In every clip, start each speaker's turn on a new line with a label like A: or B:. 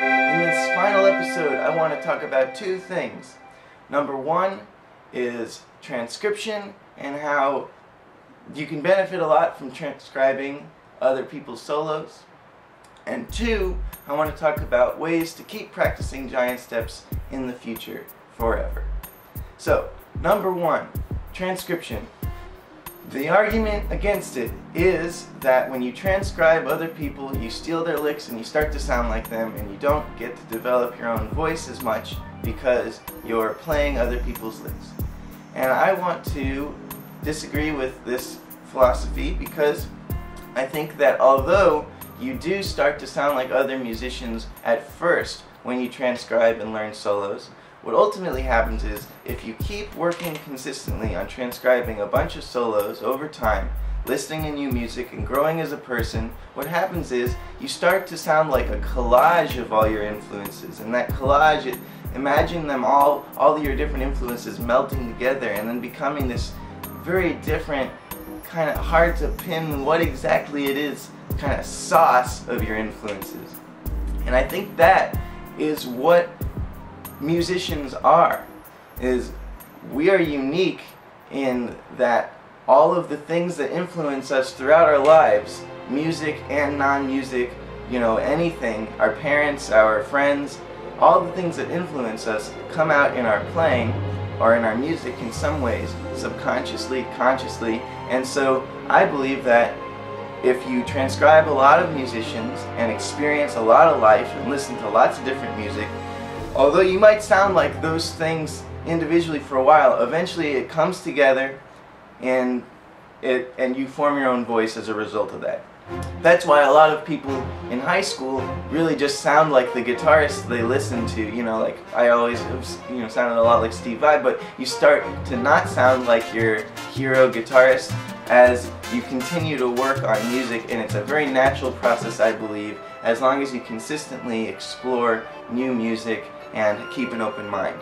A: In this final episode, I want to talk about two things. Number one is transcription and how you can benefit a lot from transcribing other people's solos. And two, I want to talk about ways to keep practicing giant steps in the future forever. So, number one, transcription. The argument against it is that when you transcribe other people, you steal their licks and you start to sound like them, and you don't get to develop your own voice as much because you're playing other people's licks. And I want to disagree with this philosophy because I think that although you do start to sound like other musicians at first when you transcribe and learn solos, what ultimately happens is, if you keep working consistently on transcribing a bunch of solos over time, listening to new music and growing as a person, what happens is you start to sound like a collage of all your influences. And that collage, imagine them all of your different influences melting together and then becoming this very different, kind of hard to pin what exactly it is, kind of sauce of your influences. And I think that is what musicians are, is we are unique in that all of the things that influence us throughout our lives, music and non-music, anything, our parents, our friends, all the things that influence us come out in our playing or in our music in some ways, subconsciously, consciously. And so I believe that if you transcribe a lot of musicians and experience a lot of life and listen to lots of different music, although you might sound like those things individually for a while, eventually it comes together and you form your own voice as a result of that. That's why a lot of people in high school really just sound like the guitarist they listen to. Like I always sounded a lot like Steve Vai, but you start to not sound like your hero guitarist as you continue to work on music, and it's a very natural process, I believe, as long as you consistently explore new music and keep an open mind.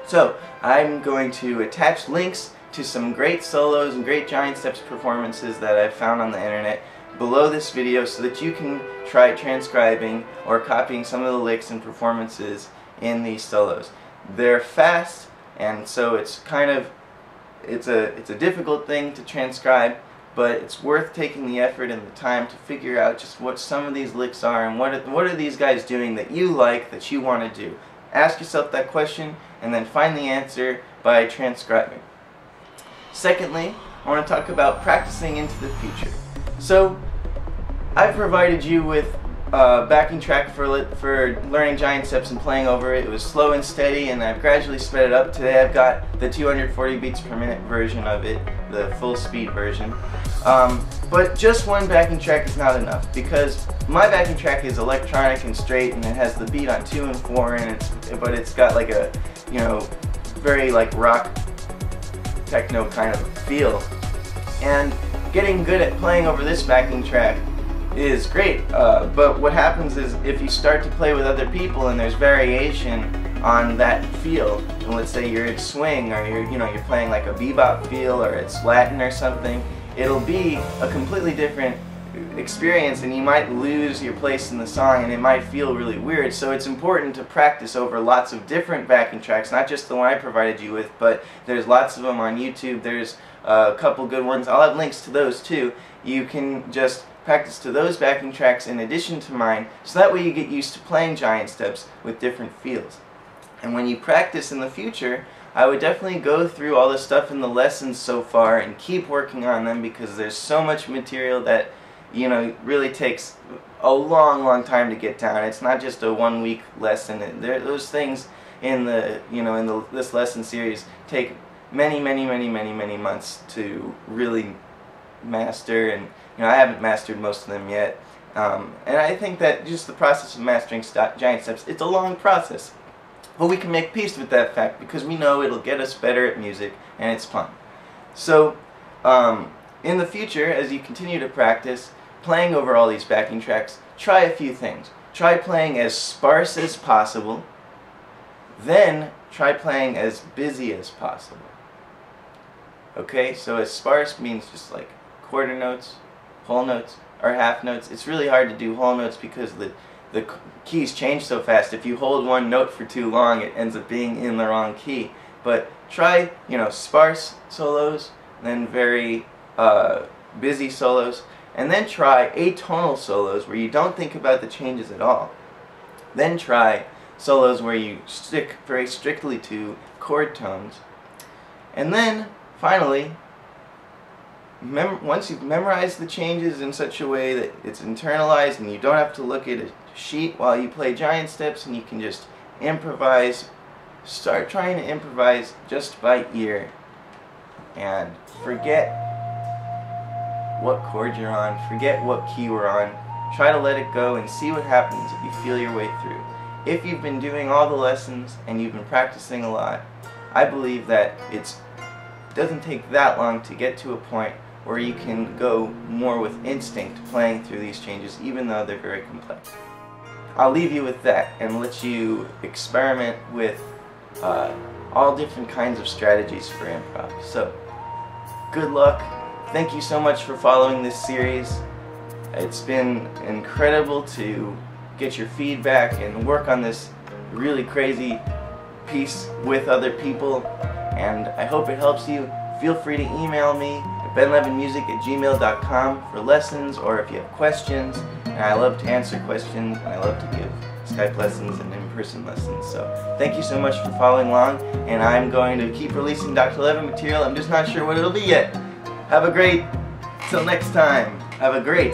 A: So, I'm going to attach links to some great solos and great giant steps performances that I've found on the internet below this video so that you can try transcribing or copying some of the licks and performances in these solos. They're fast, and so it's a difficult thing to transcribe, but it's worth taking the effort and the time to figure out just what some of these licks are and what are these guys doing that you like, that you want to do. Ask yourself that question and then find the answer by transcribing. Secondly, I want to talk about practicing into the future. So, I've provided you with a backing track for learning giant steps and playing over it. It was slow and steady, and I've gradually sped it up. Today I've got the 240 beats per minute version of it, the full speed version. But just one backing track is not enough, because my backing track is electronic and straight, and it has the beat on 2 and 4, but it's got like a, very like rock techno kind of feel. And getting good at playing over this backing track is great, but what happens is if you start to play with other people and there's variation on that feel, and let's say you're at swing or you're playing like a bebop feel or it's Latin or something, it'll be a completely different experience, and you might lose your place in the song and it might feel really weird. So it's important to practice over lots of different backing tracks, not just the one I provided you with, but there's lots of them on YouTube. There's a couple good ones. I'll have links to those too. You can just practice to those backing tracks in addition to mine, so that way you get used to playing giant steps with different feels. And when you practice in the future, I would definitely go through all the stuff in the lessons so far and keep working on them, because there's so much material that really takes a long time to get down. It's not just a 1-week lesson. Those things in this lesson series take many months to really master, and I haven't mastered most of them yet. And I think that just the process of mastering giant steps, it's a long process. But we can make peace with that fact because we know it'll get us better at music and it's fun. So, in the future, as you continue to practice playing over all these backing tracks, try a few things. Try playing as sparse as possible, then try playing as busy as possible. Okay, so as sparse means just like quarter notes, whole notes, or half notes. It's really hard to do whole notes because the the keys change so fast. If you hold one note for too long, it ends up being in the wrong key. But try, sparse solos, then very busy solos, and then try atonal solos where you don't think about the changes at all. Then try solos where you stick very strictly to chord tones. And then, finally, once you've memorized the changes in such a way that it's internalized and you don't have to look at a sheet while you play giant steps and you can just improvise, start trying to improvise just by ear and forget what chord you're on, forget what key we're on. Try to let it go and see what happens if you feel your way through. If you've been doing all the lessons and you've been practicing a lot, I believe that it doesn't take that long to get to a point where you can go more with instinct playing through these changes, even though they're very complex. I'll leave you with that and let you experiment with all different kinds of strategies for improv. So, good luck. Thank you so much for following this series. It's been incredible to get your feedback and work on this really crazy piece with other people, and I hope it helps you. Feel free to email me at benlevinmusic@gmail.com for lessons or if you have questions, and I love to answer questions and I love to give Skype lessons and in-person lessons. So thank you so much for following along, and I'm going to keep releasing Dr. Levin material. I'm just not sure what it'll be yet. Have a great, till next time, have a great